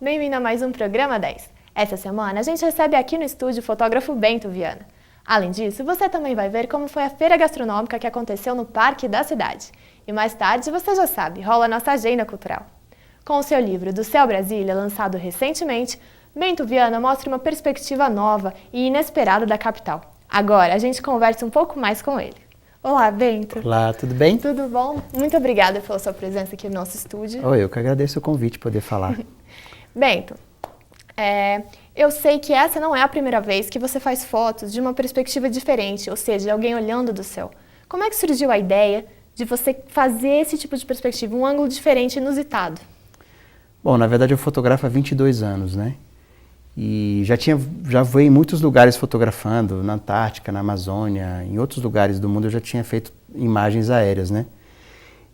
bem-vindo a mais um Programa 10. Essa semana a gente recebe aqui no estúdio o fotógrafo Bento Viana. Além disso, você também vai ver como foi a feira gastronômica que aconteceu no Parque da Cidade. E mais tarde, você já sabe, rola a nossa agenda cultural. Com o seu livro Do Céu Brasília, lançado recentemente, Bento Viana mostra uma perspectiva nova e inesperada da capital. Agora, a gente conversa um pouco mais com ele. Olá, Bento. Olá, tudo bem? Tudo bom? Muito obrigada pela sua presença aqui no nosso estúdio. Oi, eu que agradeço o convite poder falar. Bento, eu sei que essa não é a primeira vez que você faz fotos de uma perspectiva diferente, ou seja, de alguém olhando do céu. Como é que surgiu a ideia de você fazer esse tipo de perspectiva, um ângulo diferente, inusitado? Bom, na verdade eu fotografo há 22 anos, né? E já voei em muitos lugares fotografando, na Antártica, na Amazônia, em outros lugares do mundo eu já tinha feito imagens aéreas, né?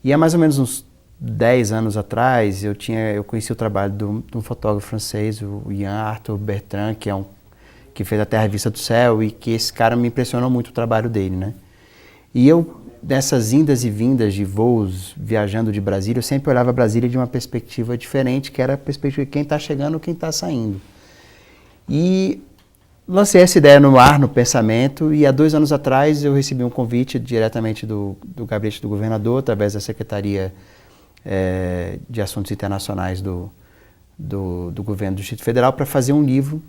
E há mais ou menos uns 10 anos atrás eu conheci o trabalho de um fotógrafo francês, o Ian Arthur Bertrand, que fez a Terra à Vista do Céu, e que esse cara me impressionou muito o trabalho dele, né? E eu, nessas indas e vindas de voos, viajando de Brasília, eu sempre olhava Brasília de uma perspectiva diferente, que era a perspectiva de quem está chegando, quem está saindo. E lancei essa ideia no ar, no pensamento, e há 2 anos atrás eu recebi um convite diretamente do gabinete do governador, através da Secretaria de Assuntos Internacionais do governo do Distrito Federal, para fazer um livro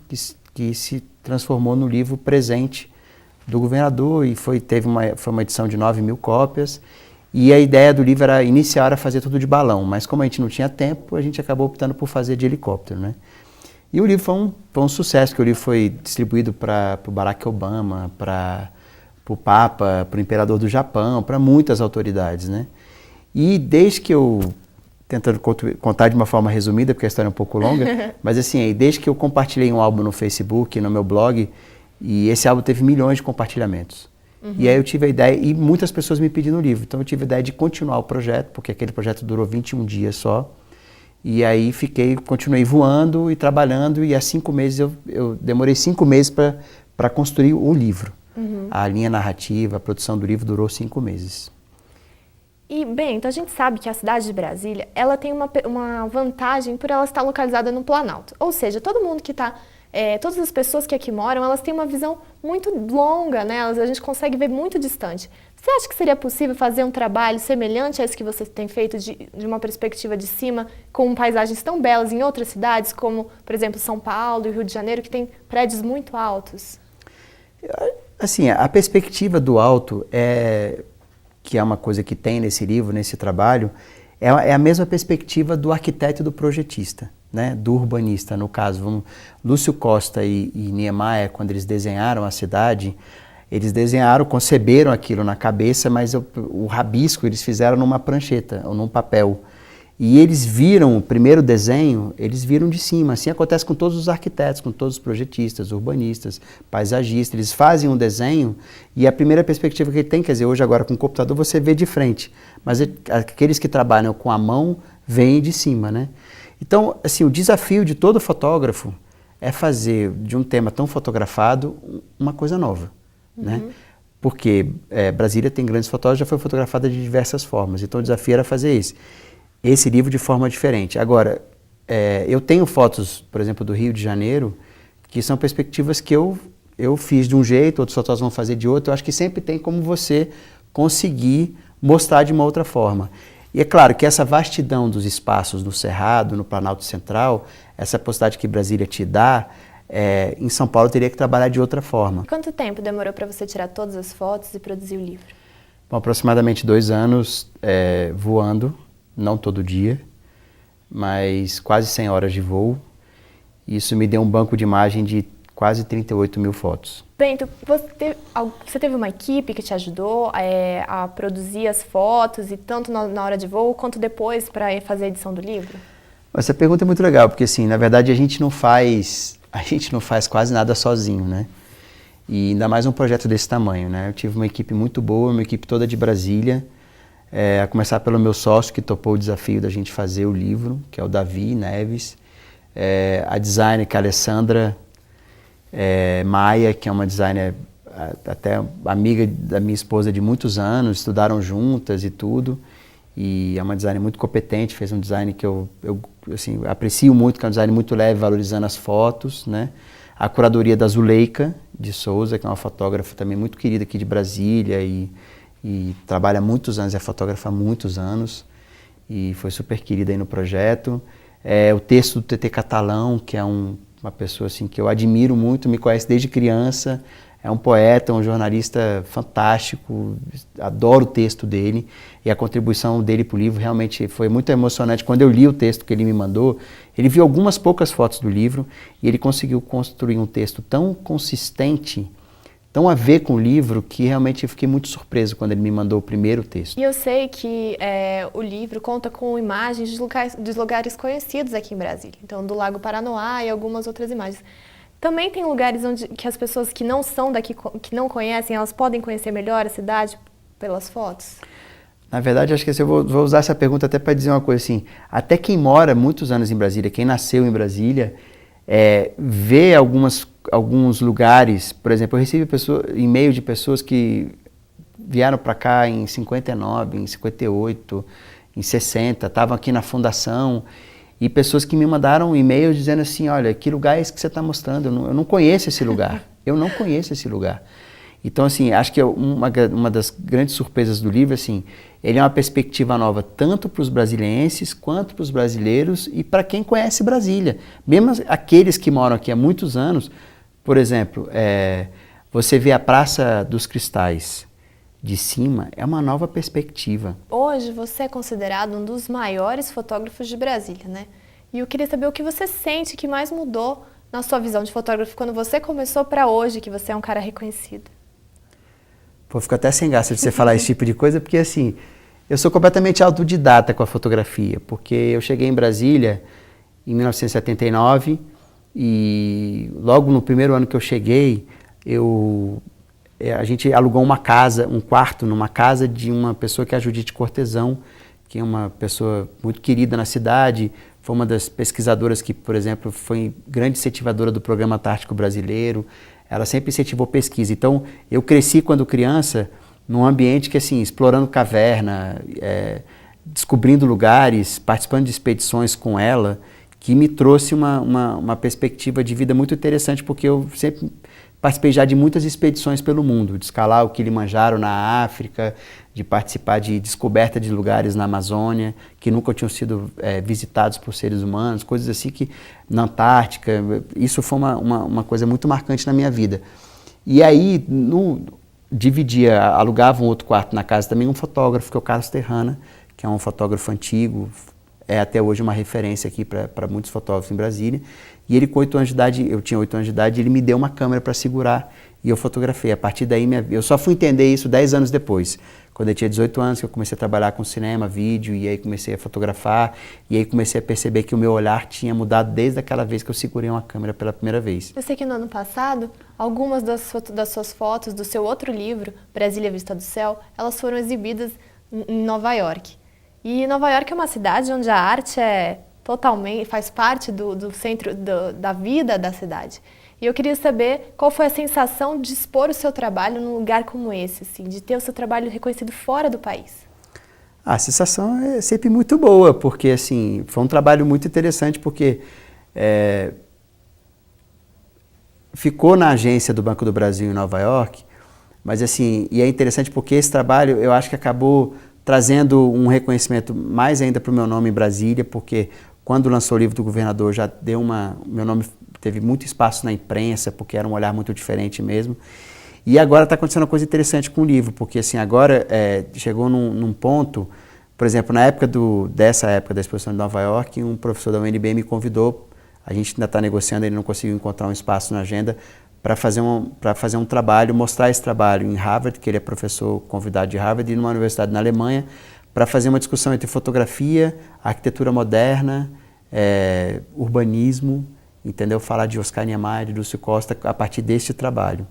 que se transformou no livro presente do governador, e foi uma edição de 9.000 cópias, e a ideia do livro inicial era fazer tudo de balão, mas como a gente não tinha tempo, a gente acabou optando por fazer de helicóptero, né? E o livro foi um sucesso, porque o livro foi distribuído para o Barack Obama, para o Papa, para o Imperador do Japão, para muitas autoridades, né? E desde que eu, tentando contar de uma forma resumida, porque a história é um pouco longa, mas assim, desde que eu compartilhei um álbum no Facebook, no meu blog, e esse álbum teve milhões de compartilhamentos. Uhum. E aí eu tive a ideia, e muitas pessoas me pediram o livro, então eu tive a ideia de continuar o projeto, porque aquele projeto durou 21 dias só. E aí continuei voando e trabalhando, e há 5 meses eu demorei 5 meses para construir o livro. Uhum. A linha narrativa, a produção do livro durou 5 meses. E, bem, então a gente sabe que a cidade de Brasília, ela tem uma vantagem por ela estar localizada no Planalto. Ou seja, todo mundo que está, todas as pessoas que aqui moram, elas têm uma visão muito longa, né? A gente consegue ver muito distante. Você acha que seria possível fazer um trabalho semelhante a esse que você tem feito de uma perspectiva de cima, com paisagens tão belas em outras cidades, como, por exemplo, São Paulo e Rio de Janeiro, que tem prédios muito altos? Assim, a perspectiva do alto, que é uma coisa que tem nesse livro, nesse trabalho, é a mesma perspectiva do arquiteto e do projetista, né? Do urbanista, no caso. Lúcio Costa e Niemeyer, quando eles desenharam a cidade, eles conceberam aquilo na cabeça, mas o rabisco eles fizeram numa prancheta ou num papel. E eles viram o primeiro desenho, eles viram de cima. Assim acontece com todos os arquitetos, com todos os projetistas, urbanistas, paisagistas. Eles fazem um desenho e a primeira perspectiva que ele tem, quer dizer, hoje agora com o computador você vê de frente. Mas aqueles que trabalham com a mão veem de cima, né? Então, assim, o desafio de todo fotógrafo é fazer de um tema tão fotografado uma coisa nova. Né? Porque Brasília tem grandes fotógrafos, já foi fotografada de diversas formas, então o desafio era fazer esse livro de forma diferente. Agora, eu tenho fotos, por exemplo, do Rio de Janeiro, que são perspectivas que eu fiz de um jeito, outros fotógrafos vão fazer de outro. Eu acho que sempre tem como você conseguir mostrar de uma outra forma. E é claro que essa vastidão dos espaços no Cerrado, no Planalto Central, essa possibilidade que Brasília te dá, em São Paulo eu teria que trabalhar de outra forma. Quanto tempo demorou para você tirar todas as fotos e produzir o livro? Bom, aproximadamente 2 anos voando, não todo dia, mas quase 100 horas de voo. Isso me deu um banco de imagem de quase 38.000 fotos. Bento, você teve uma equipe que te ajudou a produzir as fotos, e tanto na hora de voo quanto depois para fazer a edição do livro? Essa pergunta é muito legal, porque assim, na verdade a gente não faz quase nada sozinho, né? E ainda mais um projeto desse tamanho, né? Eu tive uma equipe muito boa, uma equipe toda de Brasília, a começar pelo meu sócio que topou o desafio da gente fazer o livro, que é o Davi Neves, a designer que é a Alessandra Maia, que é uma designer até amiga da minha esposa de muitos anos, estudaram juntas e tudo, e é uma designer muito competente, fez um design que eu assim, aprecio muito, que é um design muito leve, valorizando as fotos, né? A curadoria da Zuleika de Souza, que é uma fotógrafa também muito querida aqui de Brasília e trabalha há muitos anos, é fotógrafa há muitos anos e foi super querida aí no projeto. O texto do TT Catalão, que é uma pessoa assim, que eu admiro muito, me conhece desde criança, é um poeta, um jornalista fantástico, adoro o texto dele e a contribuição dele para o livro realmente foi muito emocionante. Quando eu li o texto que ele me mandou, ele viu algumas poucas fotos do livro e ele conseguiu construir um texto tão consistente, tão a ver com o livro, que realmente eu fiquei muito surpreso quando ele me mandou o primeiro texto. E eu sei que o livro conta com imagens de lugares conhecidos aqui em Brasília, então do Lago Paranoá e algumas outras imagens. Também tem lugares que as pessoas que não são daqui, que não conhecem, elas podem conhecer melhor a cidade pelas fotos? Na verdade, acho que eu vou usar essa pergunta até para dizer uma coisa assim, até quem mora muitos anos em Brasília, quem nasceu em Brasília, vê alguns lugares, por exemplo, eu recebi e-mail de pessoas que vieram para cá em 59, em 58, em 60, estavam aqui na fundação, e pessoas que me mandaram e-mails dizendo assim, olha, que lugar é esse que você está mostrando? Eu não conheço esse lugar, eu não conheço esse lugar. Então, assim, acho que uma das grandes surpresas do livro, assim, ele é uma perspectiva nova tanto para os brasilienses quanto para os brasileiros e para quem conhece Brasília. Mesmo aqueles que moram aqui há muitos anos, por exemplo, você vê a Praça dos Cristais de cima, é uma nova perspectiva. Hoje você é considerado um dos maiores fotógrafos de Brasília, né? E eu queria saber o que você sente que mais mudou na sua visão de fotógrafo quando você começou para hoje, que você é um cara reconhecido. Pô, fico até sem graça de você falar esse tipo de coisa, porque assim, eu sou completamente autodidata com a fotografia, porque eu cheguei em Brasília em 1979 e logo no primeiro ano que eu cheguei, a gente alugou uma casa, um quarto numa casa de uma pessoa que é a Judite Cortesão, que é uma pessoa muito querida na cidade, foi uma das pesquisadoras que, por exemplo, foi grande incentivadora do Programa Antártico Brasileiro, ela sempre incentivou pesquisa. Então, eu cresci quando criança num ambiente que, assim, explorando caverna, descobrindo lugares, participando de expedições com ela, que me trouxe uma perspectiva de vida muito interessante, porque eu sempre participei já de muitas expedições pelo mundo, de escalar o Kilimanjaro na África, de participar de descoberta de lugares na Amazônia, que nunca tinham sido visitados por seres humanos, coisas assim que, na Antártica, isso foi uma coisa muito marcante na minha vida. E aí, alugava um outro quarto na casa também, um fotógrafo, que é o Carlos Terrana, que é um fotógrafo antigo, é até hoje uma referência aqui para muitos fotógrafos em Brasília. E ele com 8 anos de idade, eu tinha 8 anos de idade, ele me deu uma câmera para segurar e eu fotografei. A partir daí, eu só fui entender isso 10 anos depois. Quando eu tinha 18 anos, que eu comecei a trabalhar com cinema, vídeo, e aí comecei a fotografar, e aí comecei a perceber que o meu olhar tinha mudado desde aquela vez que eu segurei uma câmera pela primeira vez. Eu sei que no ano passado, algumas das suas fotos do seu outro livro, Brasília Vista do Céu, elas foram exibidas em Nova York. E Nova York é uma cidade onde a arte faz parte do centro da vida da cidade. E eu queria saber qual foi a sensação de expor o seu trabalho num lugar como esse, assim, de ter o seu trabalho reconhecido fora do país. A sensação é sempre muito boa, porque assim, foi um trabalho muito interessante, porque ficou na agência do Banco do Brasil em Nova York, mas assim, e é interessante porque esse trabalho eu acho que acabou trazendo um reconhecimento mais ainda para o meu nome em Brasília, porque quando lançou o livro do governador já deu meu nome teve muito espaço na imprensa, porque era um olhar muito diferente mesmo. E agora está acontecendo uma coisa interessante com o livro, porque assim, agora chegou num ponto, por exemplo, dessa época da exposição de Nova York, um professor da UNB me convidou, a gente ainda está negociando, ele não conseguiu encontrar um espaço na agenda, para fazer um trabalho, mostrar esse trabalho em Harvard, que ele é professor convidado de Harvard, e numa universidade na Alemanha, para fazer uma discussão entre fotografia, arquitetura moderna, urbanismo, entendeu? Falar de Oscar Niemeyer, de Lúcio Costa, a partir desse trabalho.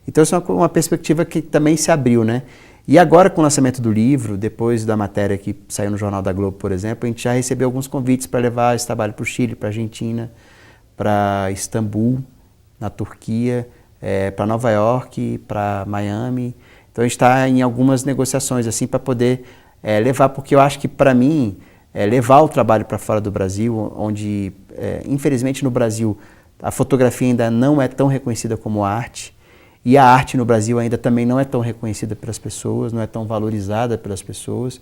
Então, isso é uma perspectiva que também se abriu, né? E agora, com o lançamento do livro, depois da matéria que saiu no Jornal da Globo, por exemplo, a gente já recebeu alguns convites para levar esse trabalho para o Chile, para a Argentina, para Istambul, na Turquia, para Nova York, para Miami. Então, a gente está em algumas negociações assim para poder levar, porque eu acho que, para mim, levar o trabalho para fora do Brasil, onde, infelizmente, no Brasil, a fotografia ainda não é tão reconhecida como arte, e a arte no Brasil ainda também não é tão reconhecida pelas pessoas, não é tão valorizada pelas pessoas,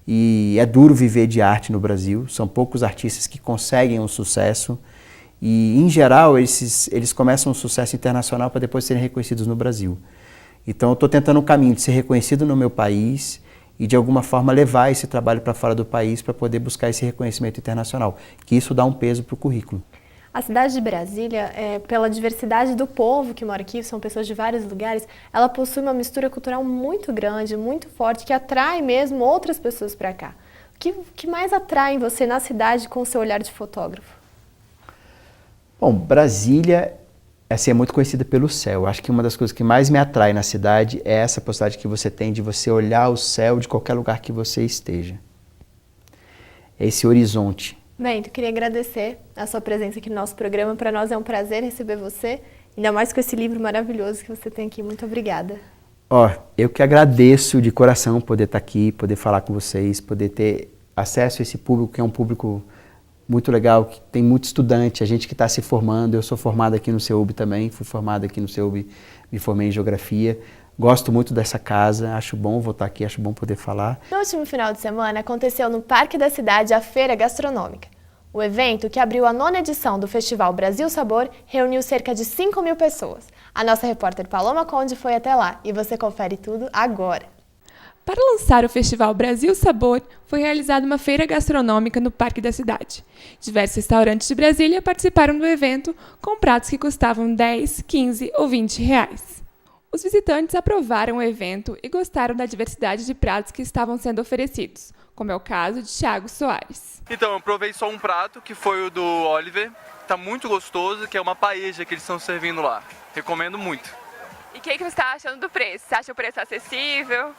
e é duro viver de arte no Brasil, são poucos artistas que conseguem um sucesso, e, em geral, eles começam um sucesso internacional para depois serem reconhecidos no Brasil. Então, eu estou tentando um caminho de ser reconhecido no meu país e, de alguma forma, levar esse trabalho para fora do país para poder buscar esse reconhecimento internacional, que isso dá um peso para o currículo. A cidade de Brasília, pela diversidade do povo que mora aqui, são pessoas de vários lugares, ela possui uma mistura cultural muito grande, muito forte, que atrai mesmo outras pessoas para cá. O que mais atrai em você na cidade com o seu olhar de fotógrafo? Bom, Brasília é muito conhecida pelo céu. Acho que uma das coisas que mais me atrai na cidade é essa possibilidade que você tem de você olhar o céu de qualquer lugar que você esteja. Esse horizonte. Bento, eu queria agradecer a sua presença aqui no nosso programa. Para nós é um prazer receber você, ainda mais com esse livro maravilhoso que você tem aqui. Muito obrigada. Eu que agradeço de coração poder estar aqui, poder falar com vocês, poder ter acesso a esse público, que é um público muito legal, que tem muito estudante, a gente que está se formando. Eu sou formado aqui no CEUB também, fui formado aqui no CEUB, me formei em Geografia. Gosto muito dessa casa, acho bom voltar aqui, acho bom poder falar. No último final de semana aconteceu no Parque da Cidade a Feira Gastronômica. O evento, que abriu a 9ª edição do Festival Brasil Sabor, reuniu cerca de 5.000 pessoas. A nossa repórter Paloma Conde foi até lá e você confere tudo agora. Para lançar o Festival Brasil Sabor, foi realizada uma feira gastronômica no Parque da Cidade. Diversos restaurantes de Brasília participaram do evento com pratos que custavam 10, 15 ou 20 reais. Os visitantes aprovaram o evento e gostaram da diversidade de pratos que estavam sendo oferecidos, como é o caso de Thiago Soares. Então, eu provei só um prato, que foi o do Oliver. Tá muito gostoso, que é uma paella que eles estão servindo lá. Recomendo muito. E o que você está achando do preço? Você acha o preço acessível?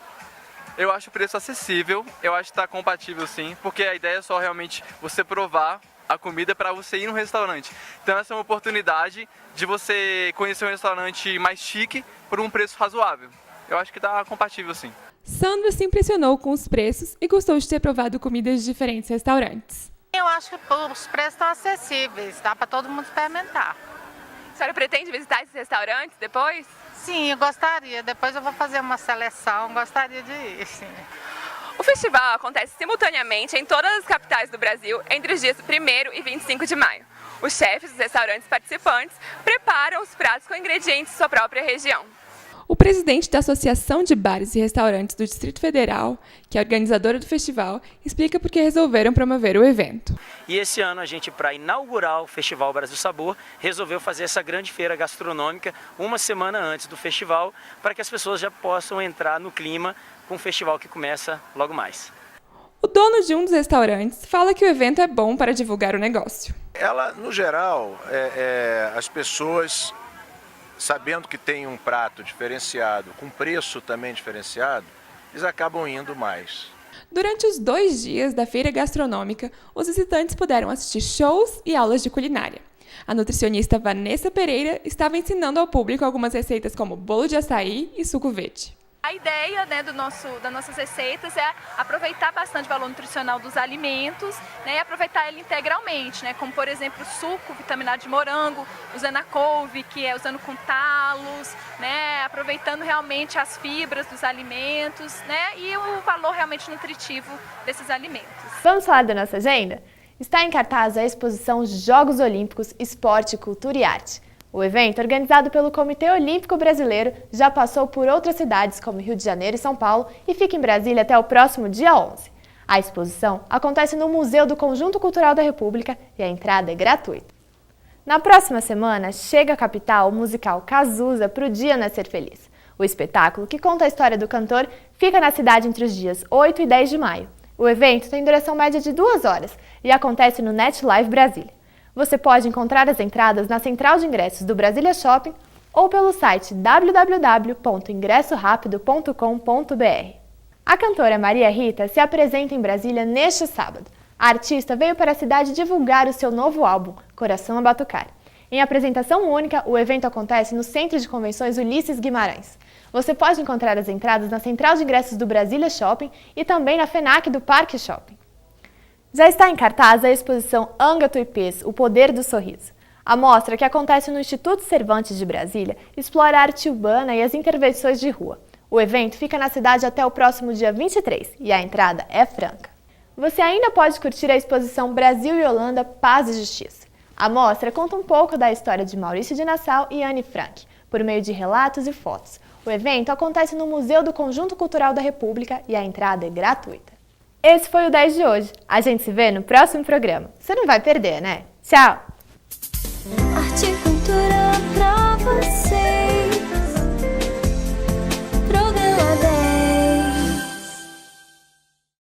Eu acho o preço acessível, eu acho que está compatível sim, porque a ideia é só realmente você provar a comida para você ir no restaurante. Então essa é uma oportunidade de você conhecer um restaurante mais chique por um preço razoável. Eu acho que está compatível sim. Sandra se impressionou com os preços e gostou de ter provado comidas de diferentes restaurantes. Eu acho que os preços estão acessíveis, dá para todo mundo experimentar. A senhora pretende visitar esses restaurantes depois? Sim, eu gostaria. Depois eu vou fazer uma seleção, gostaria de ir, sim. O festival acontece simultaneamente em todas as capitais do Brasil entre os dias 1º e 25 de maio. Os chefes dos restaurantes participantes preparam os pratos com ingredientes de sua própria região. O presidente da Associação de Bares e Restaurantes do Distrito Federal, que é organizadora do festival, explica por que resolveram promover o evento. E esse ano a gente, para inaugurar o Festival Brasil Sabor, resolveu fazer essa grande feira gastronômica uma semana antes do festival, para que as pessoas já possam entrar no clima com o festival que começa logo mais. O dono de um dos restaurantes fala que o evento é bom para divulgar o negócio. Ela, no geral, as pessoas, sabendo que tem um prato diferenciado, com preço também diferenciado, eles acabam indo mais. Durante os 2 dias da feira gastronômica, os visitantes puderam assistir shows e aulas de culinária. A nutricionista Vanessa Pereira estava ensinando ao público algumas receitas como bolo de açaí e suco verde. A ideia, né, das nossas receitas é aproveitar bastante o valor nutricional dos alimentos, né, e aproveitar ele integralmente, né, como por exemplo o suco vitaminado de morango, usando a couve, que é usando com talos, né, aproveitando realmente as fibras dos alimentos, né, e o valor realmente nutritivo desses alimentos. Vamos falar da nossa agenda? Está em cartaz a exposição Jogos Olímpicos, Esporte, Cultura e Arte. O evento, organizado pelo Comitê Olímpico Brasileiro, já passou por outras cidades como Rio de Janeiro e São Paulo e fica em Brasília até o próximo dia 11. A exposição acontece no Museu do Conjunto Cultural da República e a entrada é gratuita. Na próxima semana, chega à capital o musical Cazuza para o Dia Nascer Feliz. O espetáculo, que conta a história do cantor, fica na cidade entre os dias 8 e 10 de maio. O evento tem duração média de 2 horas e acontece no Net Live Brasília. Você pode encontrar as entradas na central de ingressos do Brasília Shopping ou pelo site www.ingressorapido.com.br. A cantora Maria Rita se apresenta em Brasília neste sábado. A artista veio para a cidade divulgar o seu novo álbum, Coração a Batucar. Em apresentação única, o evento acontece no Centro de Convenções Ulisses Guimarães. Você pode encontrar as entradas na central de ingressos do Brasília Shopping e também na FENAC do Parque Shopping. Já está em cartaz a exposição Anga Tuipês, O Poder do Sorriso. A mostra, que acontece no Instituto Cervantes de Brasília, explora a arte urbana e as intervenções de rua. O evento fica na cidade até o próximo dia 23 e a entrada é franca. Você ainda pode curtir a exposição Brasil e Holanda, Paz e Justiça. A mostra conta um pouco da história de Maurício de Nassau e Anne Frank, por meio de relatos e fotos. O evento acontece no Museu do Conjunto Cultural da República e a entrada é gratuita. Esse foi o 10 de hoje. A gente se vê no próximo programa. Você não vai perder, né? Tchau!